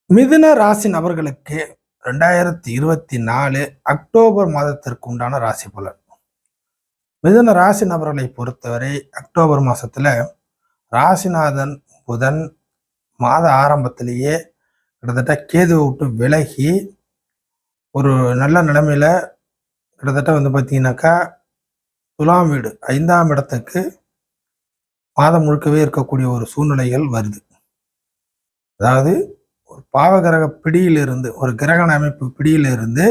மிதுன ராசி நபர்களுக்கு 2024 அக்டோபர் மாதத்திற்கு உண்டான ராசி பலன். மிதுன ராசி நபர்களை பொறுத்தவரை அக்டோபர் மாசத்துல ராசிநாதன் புதன் மாத ஆரம்பத்திலேயே கிட்டத்தட்ட கேதுவை விட்டு விலகி ஒரு நல்ல நிலைமையில கிட்டத்தட்ட பார்த்தீங்கன்னாக்கா துலாம் வீடு 5ஆம் இடத்துக்கு மாதம் முழுக்கவே இருக்கக்கூடிய ஒரு சூழ்நிலைகள் வருது. அதாவது ஒரு பாவகிரக பிடியிலிருந்து, ஒரு கிரகண அமைப்பு பிடியிலிருந்து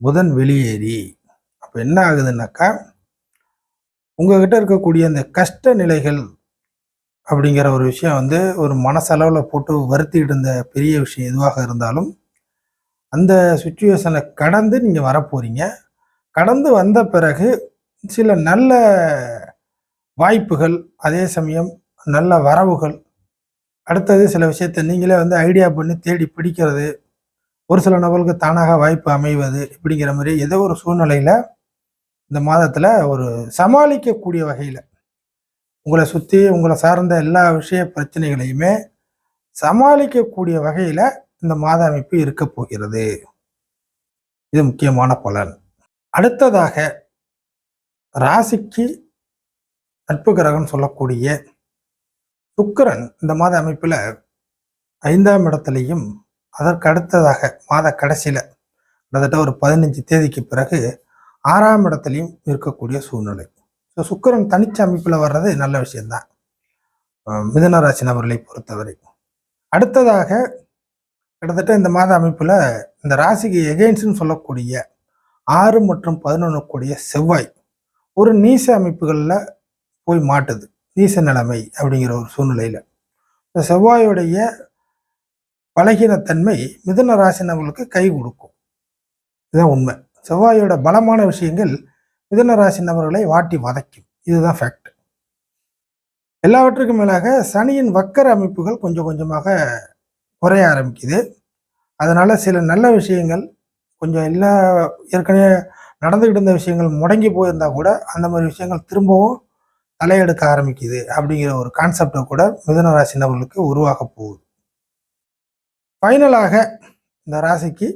புதன் வெளியேறி அப்ப என்ன ஆகுதுன்னாக்கா உங்ககிட்ட இருக்கக்கூடிய இந்த கஷ்ட நிலைகள் அப்படிங்கிற ஒரு விஷயம் ஒரு மனசளவில் போட்டு வருத்திட்டு இருந்த பெரிய விஷயம் எதுவாக இருந்தாலும் அந்த சுச்சுவேஷனை கடந்து நீங்கள் வரப்போறீங்க. கடந்து வந்த பிறகு சில நல்ல வாய்ப்புகள், அதே சமயம் நல்ல வரவுகள், அடுத்தது சில விஷயத்தை நீங்களே ஐடியா பண்ணி தேடி பிடிக்கிறது, ஒரு சில நபர்களுக்கு தானாக வாய்ப்பு அமைவது, இப்படிங்கிற மாதிரி ஏதோ ஒரு சூழ்நிலையில இந்த மாதத்துல ஒரு சமாளிக்கக்கூடிய வகையில உங்களை சுத்தி உங்களை சார்ந்த எல்லா விஷய பிரச்சனைகளையுமே சமாளிக்கக்கூடிய வகையில இந்த மாத அமைப்பு இருக்க போகிறது. இது முக்கியமான பலன். அடுத்ததாக ராசிக்கு நட்பு கிரகம் சொல்லக்கூடிய சுக்கிரன் இந்த மாத அமைப்புல 5ஆம் இடத்துலையும் அதற்கு அடுத்ததாக மாத கடைசியில கிட்டத்தட்ட ஒரு 15 தேதிக்கு பிறகு 6ஆம் இடத்துலையும் இருக்கக்கூடிய சூழ்நிலை. ஸோ சுக்கிரன் தனிச்ச அமைப்புல வர்றது நல்ல விஷயம்தான் மிதுன ராசி நபர்களை பொறுத்தவரை. அடுத்ததாக கிட்டத்தட்ட இந்த மாத அமைப்புல இந்த ராசிக்கு எகெயின்ஸ்ட்னு சொல்லக்கூடிய 6 மற்றும் 11 கூடிய செவ்வாய் ஒரு நீச அமைப்புகளில் போய் மாட்டுது. நீச நிலைமை அப்படிங்கிற ஒரு சூழ்நிலையில இந்த செவ்வாயுடைய பலகீனத்தன்மை மிதுன ராசி நபர்களுக்கு கை கொடுக்கும். இதுதான் உண்மை. செவ்வாயோட பலமான விஷயங்கள் மிதுன ராசி நபர்களை வாட்டி வதைக்கும். இதுதான் ஃபேக்ட். எல்லாவற்றுக்கும் மேலாக சனியின் வக்கர அமைப்புகள் கொஞ்சம் கொஞ்சமாக குறைய ஆரம்பிக்குது. அதனால சில நல்ல விஷயங்கள் கொஞ்சம் ஏற்கனவே நடந்துகிட்டு இருந்த விஷயங்கள் முடங்கி போயிருந்தா கூட அந்த மாதிரி விஷயங்கள் திரும்பவும் தலையெடுக்க ஆரம்பிக்குது அப்படிங்கிற ஒரு கான்செப்டை கூட மிதுன ராசி நபர்களுக்கு உருவாக போகுது. ஃபைனலாக இந்த ராசிக்கு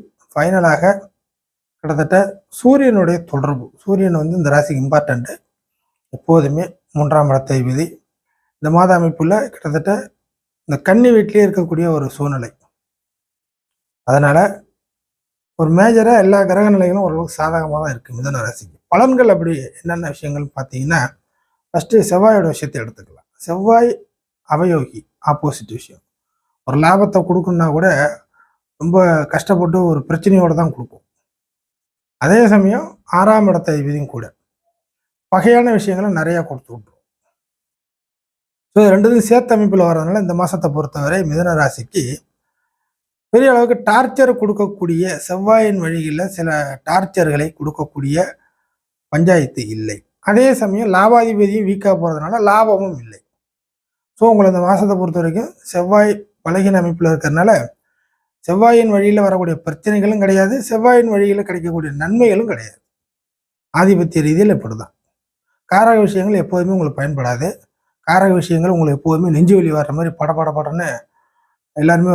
கிட்டத்தட்ட சூரியனுடைய தொடர்பு. சூரியன் இந்த ராசிக்கு இம்பார்ட்டன்ட்டு. எப்போதுமே 3ஆம் இடத்தை விதி இந்த மாத அமைப்புல கிட்டத்தட்ட இந்த கன்னி வீட்டிலே இருக்கக்கூடிய ஒரு சூழ்நிலை. அதனால ஒரு மேஜரா எல்லா கிரக நிலைகளும் ஓரளவுக்கு சாதகமாக தான் இருக்கு மிதுன ராசிக்கு. பலன்கள் அப்படி என்னென்ன விஷயங்கள் பார்த்தீங்கன்னா, ஃபர்ஸ்ட் செவ்வாயோட விஷயத்தை எடுத்துக்கலாம். செவ்வாய் அவயோகி, ஆப்போசிட் விஷயம். ஒரு லாபத்தை கொடுக்கணும்னா கூட ரொம்ப கஷ்டப்பட்டு ஒரு பிரச்சனையோட தான் கொடுக்கும். அதே சமயம் 6ஆம் இடத்தை விதியும் கூட வகையான விஷயங்களை நிறைய கொடுத்து விட்டுரும். ஸோ ரெண்டுத்தையும் சேர்த்த அமைப்பில் வர்றதுனால இந்த மாசத்தை பொறுத்தவரை மிதுன ராசிக்கு பெரிய அளவுக்கு டார்ச்சர் கொடுக்கக்கூடிய, செவ்வாயின் வழிகளில் சில டார்ச்சர்களை கொடுக்கக்கூடிய பஞ்சாயத்து இல்லை. அதே சமயம் லாபாதிபதியும் வீக்காக போகிறதுனால லாபமும் இல்லை. ஸோ உங்களை இந்த மாதத்தை பொறுத்த வரைக்கும் செவ்வாய் பலகீன அமைப்பில் இருக்கிறதுனால செவ்வாயின் வழியில் வரக்கூடிய பிரச்சனைகளும் கிடையாது, செவ்வாயின் வழியில் கிடைக்கக்கூடிய நன்மைகளும் கிடையாது. ஆதிபத்திய ரீதியில் இப்படிதான். காரக விஷயங்கள் எப்போதுமே உங்களுக்கு பயன்படாது. காரக விஷயங்கள் உங்களுக்கு எப்போதுமே நெஞ்சு வலி வர்ற மாதிரி படன்னு எல்லாருமே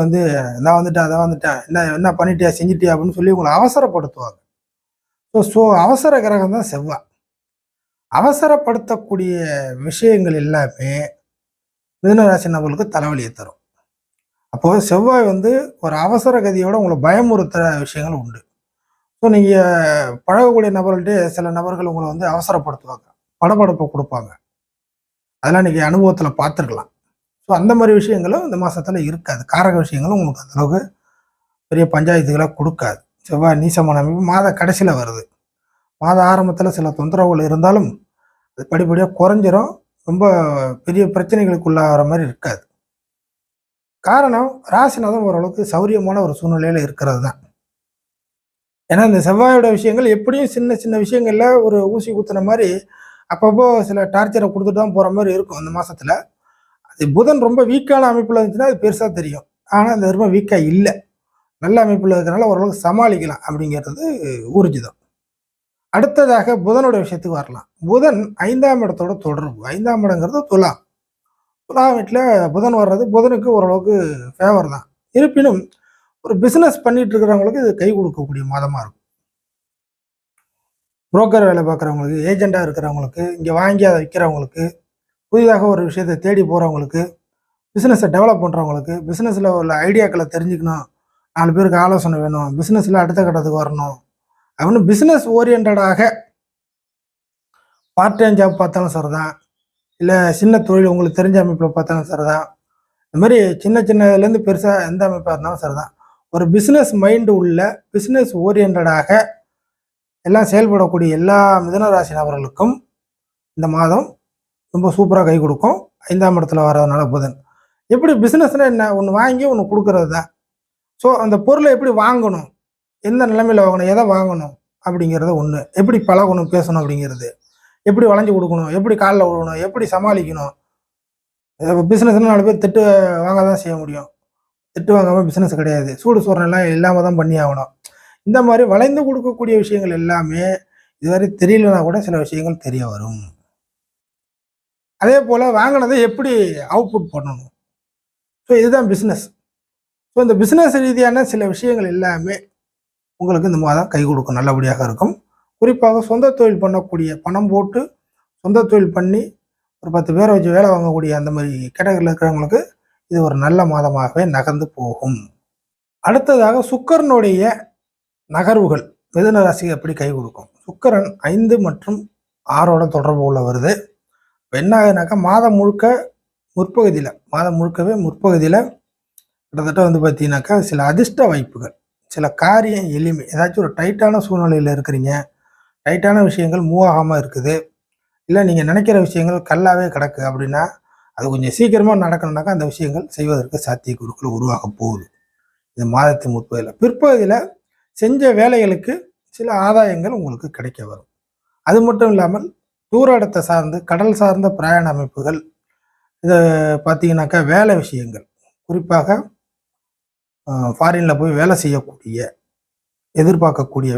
நான் வந்துட்டேன் அதை வந்துட்டேன் என்ன பண்ணிட்டியா செஞ்சிட்டியா அப்படின்னு சொல்லி உங்களை அவசரப்படுத்துவாங்க. ஸோ அவசர கிரகம் தான் செவ்வாய். அவசரப்படுத்தக்கூடிய விஷயங்கள் எல்லாமே மிதுன ராசி நபர்களுக்கு தலைவலியை தரும். அப்போ செவ்வாய் ஒரு அவசர கதியோட உங்களை பயமுறுத்துற விஷயங்கள் உண்டு. ஸோ நீங்கள் பழகக்கூடிய நபர்கள்ட்டே சில நபர்கள் உங்களை அவசரப்படுத்துவாங்க, படபடப்பை கொடுப்பாங்க. அதெல்லாம் நீங்கள் அனுபவத்தில் பார்த்துருக்கலாம். ஸோ அந்த மாதிரி விஷயங்களும் இந்த மாதத்தில் இருக்காது. காரக விஷயங்களும் உங்களுக்கு அந்தளவுக்கு பெரிய பஞ்சாயத்துகளாக கொடுக்காது. செவ்வாய் நீசமான அமைப்பு மாத கடைசியில் வருது. மாத ஆரம்பத்தில் சில தொந்தரவுகள் இருந்தாலும் அது படிப்படியாக குறைஞ்சிரும். ரொம்ப பெரிய பிரச்சனைகளுக்குள்ளாகிற மாதிரி இருக்காது. காரணம் ராசிநாதன் ஓரளவுக்கு சௌரியமான ஒரு சூழ்நிலையில் இருக்கிறது தான். ஏன்னா இந்த செவ்வாயோட விஷயங்கள் எப்படியும் சின்ன சின்ன விஷயங்கள்ல ஒரு ஊசி குத்துன மாதிரி அப்பப்போ சில டார்ச்சரை கொடுத்துட்டு தான் போகிற மாதிரி இருக்கும் அந்த மாதத்தில். அது புதன் ரொம்ப வீக்கான அமைப்பில் இருந்துச்சுன்னா அது பெருசாக தெரியும். ஆனால் அந்த ரொம்ப வீக்காக இல்லை, நல்ல அமைப்பில் இருக்கிறனால ஓரளவுக்கு சமாளிக்கலாம் அப்படிங்கிறது ஊர்ஜிதம். அடுத்ததாக புதனோட விஷயத்துக்கு வரலாம். புதன் 5ஆம் இடத்தோட தொடர்பு. 5ஆம் இடங்கிறது துலாம் வீட்டில் புதன் வர்றது புதனுக்கு ஓரளவுக்கு ஃபேவர் தான். இருப்பினும் ஒரு பிஸ்னஸ் பண்ணிட்டு இருக்கிறவங்களுக்கு இது கை கொடுக்கக்கூடிய மாதமாக இருக்கும். புரோக்கர் வேலை பார்க்குறவங்களுக்கு, ஏஜெண்டாக இருக்கிறவங்களுக்கு, இங்கே வாங்கி அதை விற்கிறவங்களுக்கு, புதிதாக ஒரு விஷயத்தை தேடி போகிறவங்களுக்கு, பிஸ்னஸை டெவலப் பண்ணுறவங்களுக்கு, பிஸ்னஸில் உள்ள ஐடியாக்களை தெரிஞ்சுக்கணும், 4 பேருக்கு ஆலோசனை வேணும், பிஸ்னஸில் அடுத்த கட்டத்துக்கு வரணும் அப்படின்னு பிஸ்னஸ் ஓரியன்டாக பார்ட் டைம் ஜாப் பார்த்தாலும் சரிதான், இல்லை சின்ன தொழில் உங்களுக்கு தெரிஞ்ச அமைப்பில் பார்த்தாலும் சரிதான், இந்த மாதிரி சின்ன சின்னதுலேருந்து பெருசாக எந்த அமைப்பாக இருந்தாலும் சரிதான், ஒரு பிஸ்னஸ் மைண்டு உள்ள பிஸ்னஸ் ஓரியன்டாக எல்லாம் செயல்படக்கூடிய எல்லா மிதுன ராசி நபர்களுக்கும் இந்த மாதம் ரொம்ப சூப்பராக கை கொடுக்கும். 5ஆம் இடத்துல வர்றதுனால புதன். எப்படி பிஸ்னஸ்னால் என்ன, ஒன்று வாங்கி ஒன்று கொடுக்கறது தான். ஸோ அந்த பொருளை எப்படி வாங்கணும், எந்த நிலைமையில் வாங்கணும், எதை வாங்கணும் அப்படிங்கிறத ஒன்று, எப்படி பழகணும், பேசணும் அப்படிங்கிறது, எப்படி வளைஞ்சு கொடுக்கணும், எப்படி காலில் விடணும், எப்படி சமாளிக்கணும். பிஸ்னஸ்னால் 4 பேர் திட்டு வாங்க தான் செய்ய முடியும். திட்டு வாங்காமல் பிஸ்னஸ் கிடையாது. சூடு சோறனெல்லாம் இல்லாமல் தான் பண்ணி ஆகணும். இந்த மாதிரி வளைந்து கொடுக்கக்கூடிய விஷயங்கள் எல்லாமே இதுவரை தெரியலனா கூட சில விஷயங்கள் தெரிய வரும். அதே போல் வாங்கினதை எப்படி அவுட்புட் பண்ணணும். ஸோ இதுதான் பிஸ்னஸ். ஸோ இந்த பிஸ்னஸ் ரீதியான சில விஷயங்கள் எல்லாமே உங்களுக்கு இந்த மாதம் கை கொடுக்கும், நல்லபடியாக இருக்கும். குறிப்பாக சொந்த தொழில் பண்ணக்கூடிய, பணம் போட்டு சொந்த தொழில் பண்ணி ஒரு 10 பேரை வச்சு வேலை வாங்கக்கூடிய அந்த மாதிரி கேட்டகரியில் இருக்கிறவங்களுக்கு இது ஒரு நல்ல மாதமாகவே நகர்ந்து போகும். அடுத்ததாக சுக்கிரனுடைய நகர்வுகள் மிதுன ராசிக்கு எப்படி கை கொடுக்கும். சுக்கிரன் 5 மற்றும் 6ஓட தொடர்பு உள்ள வருது. என்ன ஆகுதுனாக்கா மாதம் முழுக்கவே முற்பகுதியில் கிட்டத்தட்ட வந்து பார்த்தீங்கன்னாக்கா சில அதிர்ஷ்ட வாய்ப்புகள், சில காரியம் எளிமை, ஏதாச்சும் ஒரு டைட்டான சூழ்நிலையில் இருக்கிறீங்க, டைட்டான விஷயங்கள் மூவ் ஆகாமல் இருக்குது, இல்லை நீங்கள் நினைக்கிற விஷயங்கள் கல்லாவே கிடக்கு அப்படின்னா அது கொஞ்சம் சீக்கிரமாக நடக்கணும்னாக்கா அந்த விஷயங்கள் செய்வதற்கு சாத்தியக்கூறுகள் உருவாக போகுது. இந்த மாதத்தின் முற்பகுதியில். பிற்பகுதியில் செஞ்ச வேலைகளுக்கு சில ஆதாயங்கள் உங்களுக்கு கிடைக்க வரும். அது மட்டும் இல்லாமல் தூர இடத்தை சார்ந்து கடல் சார்ந்த பிரயாண அமைப்புகள், இதை பார்த்தீங்கன்னாக்கா வேலை விஷயங்கள், குறிப்பாக ஃபாரினில் போய் வேலை செய்யக்கூடிய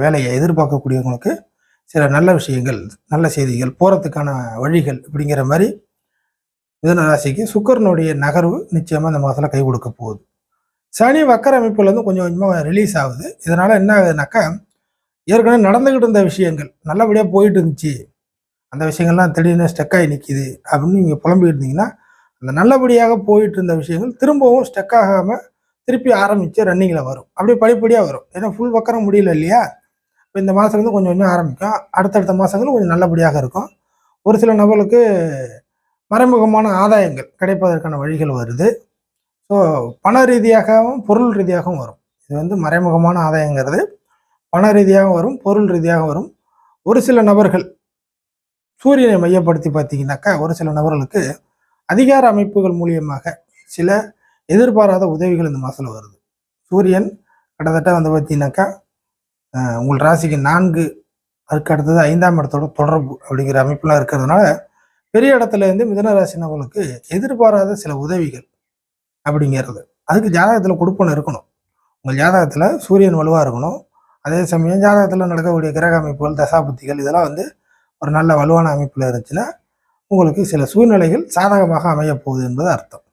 வேலையை எதிர்பார்க்கக்கூடியவங்களுக்கு சில நல்ல விஷயங்கள், நல்ல செய்திகள், போகிறதுக்கான வழிகள் இப்படிங்கிற மாதிரி மிதுன ராசிக்கு சுக்கிரனுடைய நகர்வு நிச்சயமாக இந்த மாதத்தில் கை கொடுக்க போகுது. சனி வக்கர அமைப்புலேருந்து கொஞ்சம் கொஞ்சமாக ரிலீஸ் ஆகுது. இதனால் என்ன ஆகுதுனாக்கா ஏற்கனவே நடந்துக்கிட்டு இருந்த விஷயங்கள் நல்லபடியாக போயிட்டு இருந்துச்சு, அந்த விஷயங்கள்லாம் திடீர்னு ஸ்டெக்காகி நிற்கிது அப்படின்னு நீங்கள் புலம்பிக்கிட்டு இருந்தீங்கன்னா அந்த நல்லபடியாக போயிட்டு இருந்த விஷயங்கள் திரும்பவும் ஸ்டெக் ஆகாமல் திருப்பி ஆரம்பித்து ரன்னிங்கில் வரும். அப்படியே படிப்படியாக வரும். ஏன்னா ஃபுல் வக்கரம் முடியல இல்லையா. இப்போ இந்த மாதத்துலேருந்து கொஞ்சம் கொஞ்சம் ஆரம்பிக்கும். அடுத்தடுத்த மாதங்களும் கொஞ்சம் நல்லபடியாக இருக்கும். ஒரு சில நபர்களுக்கு மறைமுகமான ஆதாயங்கள் கிடைப்பதற்கான வழிகள் வருது. ஸோ பண ரீதியாகவும் பொருள் ரீதியாகவும் வரும். இது வந்து மறைமுகமான ஆதாயங்கிறது பண ரீதியாகவும் வரும், பொருள் ரீதியாக வரும். ஒரு சில நபர்கள் சூரியனை மையப்படுத்தி பார்த்தீங்கன்னாக்கா ஒரு சில நபர்களுக்கு அதிகார அமைப்புகள் மூலியமாக சில எதிர்பாராத உதவிகள் இந்த மாதத்தில் வருது. சூரியன் கிட்டத்தட்ட வந்து பார்த்தீங்கன்னாக்கா உங்கள் ராசிக்கு 4, அதுக்கு அடுத்தது 5ஆம் இடத்தோட தொடர்பு அப்படிங்கிற அமைப்புலாம் இருக்கிறதுனால பெரிய இடத்துல இருந்து மிதுன ராசி நபர்களுக்கு எதிர்பாராத சில உதவிகள் அப்படிங்கிறது அதுக்கு ஜாதகத்தில் கொடுப்பன இருக்கணும். உங்கள் ஜாதகத்தில் சூரியன் வலுவாக இருக்கணும். அதே சமயம் ஜாதகத்தில் நடக்கக்கூடிய கிரக அமைப்புகள், தசாபுத்திகள் இதெல்லாம் வந்து ஒரு நல்ல வலுவான அமைப்பில் இருந்துச்சுன்னா உங்களுக்கு சில சூழ்நிலைகள் சாதகமாக அமைய போகுது என்பது அர்த்தம்.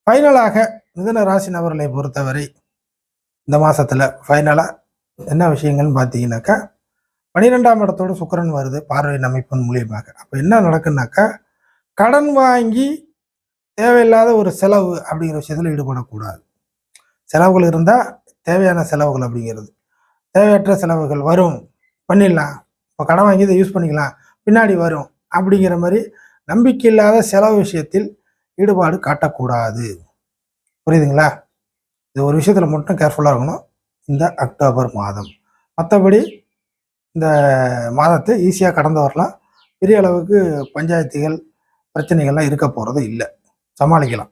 ஃபைனலாக மிதுன ராசி நபர்களை பொறுத்தவரை இந்த மாதத்தில் ஃபைனலாக என்ன விஷயங்கள்னு பார்த்தீங்கன்னாக்கா 12ஆம் இடத்தோட சுக்கிரன் வருது பார்வையின் அமைப்பின் மூலியமாக. அப்போ என்ன நடக்குன்னாக்கா கடன் வாங்கி தேவையில்லாத ஒரு செலவு அப்படிங்கிற விஷயத்தில் ஈடுபடக்கூடாது. செலவுகள் இருந்தால் தேவையான செலவுகள் அப்படிங்கிறது, தேவையற்ற செலவுகள் வரும் பண்ணிடலாம், இப்போ கடன் வாங்கி இதை யூஸ் பண்ணிக்கலாம் பின்னாடி வரும் அப்படிங்கிற மாதிரி நம்பிக்கை இல்லாத செலவு விஷயத்தில் ஈடுபாடு காட்டக்கூடாது. புரியுதுங்களா. இது ஒரு விஷயத்தில் மட்டும் கேர்ஃபுல்லாக இருக்கணும் இந்த அக்டோபர் மாதம். மற்றபடி இந்த மாதத்தை ஈஸியாக கடந்து வரலாம். பெரிய அளவுக்கு பஞ்சாயத்துகள் பிரச்சனைகள்லாம் இருக்க போகிறது இல்லை, சமாளிக்கலாம்.